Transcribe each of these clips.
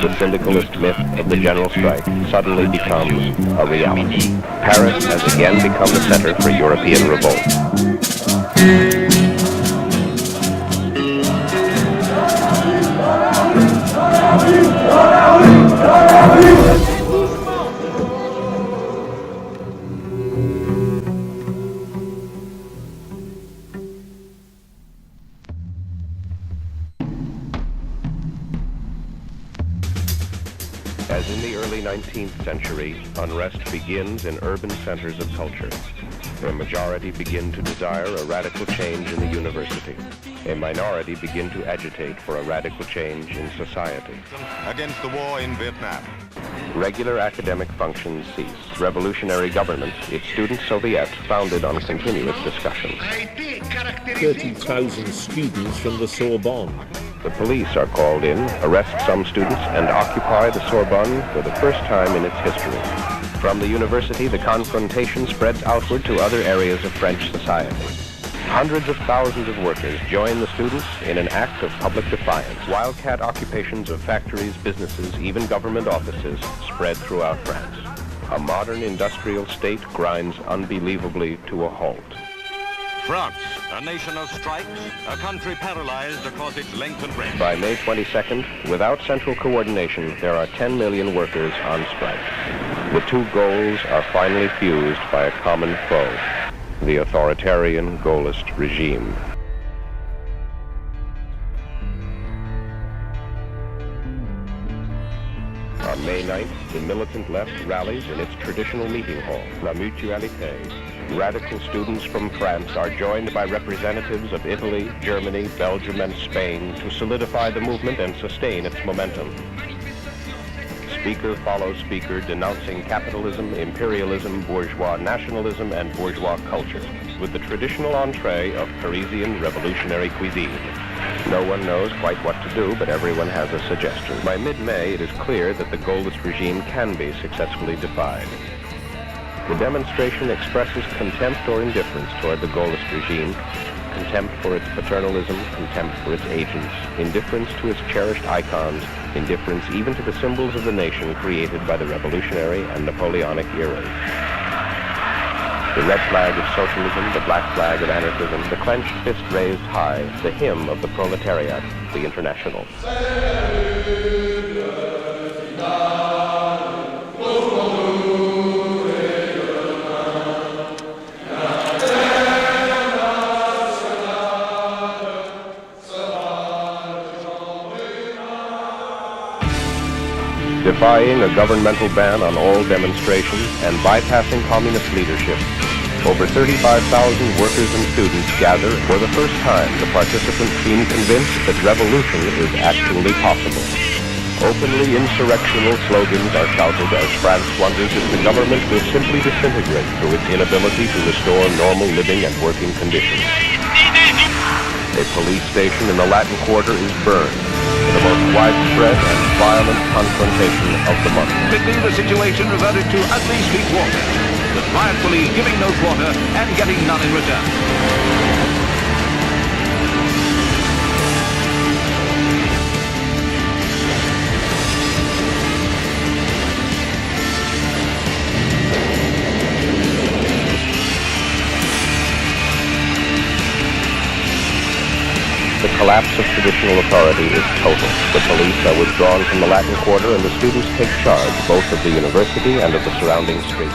the syndicalist myth of the general strike suddenly becomes a reality. Paris has again become the center for European revolt. As in the early 19th century, unrest begins in urban centers of culture. A majority begin to desire a radical change in the university. A minority begin to agitate for a radical change in society. Against the war in Vietnam. Regular academic functions cease. Revolutionary government, its student Soviet, founded on continuous discussions. 30,000 students from the Sorbonne. The police are called in, arrest some students, and occupy the Sorbonne for the first time in its history. From the university, the confrontation spreads outward to other areas of French society. Hundreds of thousands of workers join the students in an act of public defiance. Wildcat occupations of factories, businesses, even government offices spread throughout France. A modern industrial state grinds unbelievably to a halt. France, a nation of strikes, a country paralyzed across its length and breadth. By May 22nd, without central coordination, there are 10 million workers on strike. The two goals are finally fused by a common foe, the authoritarian Gaullist regime. On May 9th, the militant left rallies in its traditional meeting hall, La Mutualité. Radical students from France are joined by representatives of Italy, Germany, Belgium, and Spain to solidify the movement and sustain its momentum. Speaker follows speaker denouncing capitalism, imperialism, bourgeois nationalism, and bourgeois culture, with the traditional entree of Parisian revolutionary cuisine. No one knows quite what to do, but everyone has a suggestion. By mid-May, it is clear that the Gaullist regime can be successfully defied. The demonstration expresses contempt or indifference toward the Gaullist regime, contempt for its paternalism, contempt for its agents, indifference to its cherished icons, indifference even to the symbols of the nation created by the revolutionary and Napoleonic eras. The red flag of socialism, the black flag of anarchism, the clenched fist raised high, the hymn of the proletariat, the International. Defying a governmental ban on all demonstrations and bypassing communist leadership, over 35,000 workers and students gather. For the first time, the participants seem convinced that revolution is actually possible. Openly insurrectional slogans are shouted as France wonders if the government will simply disintegrate through its inability to restore normal living and working conditions. A police station in the Latin Quarter is burned, the most widespread and violent confrontation of the month. Quickly, the situation reverted to ugly street warfare, with riot police giving no quarter and getting none in return. The collapse of traditional authority is total. The police are withdrawn from the Latin Quarter and the students take charge both of the university and of the surrounding streets.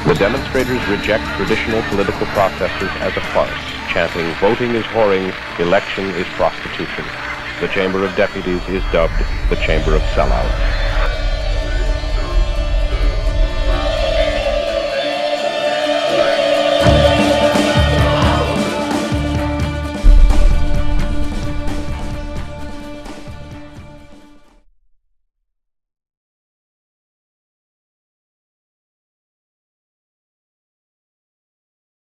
The demonstrators reject traditional political processes as a farce, chanting, "Voting is whoring, election is prostitution." The Chamber of Deputies is dubbed the Chamber of Sellouts.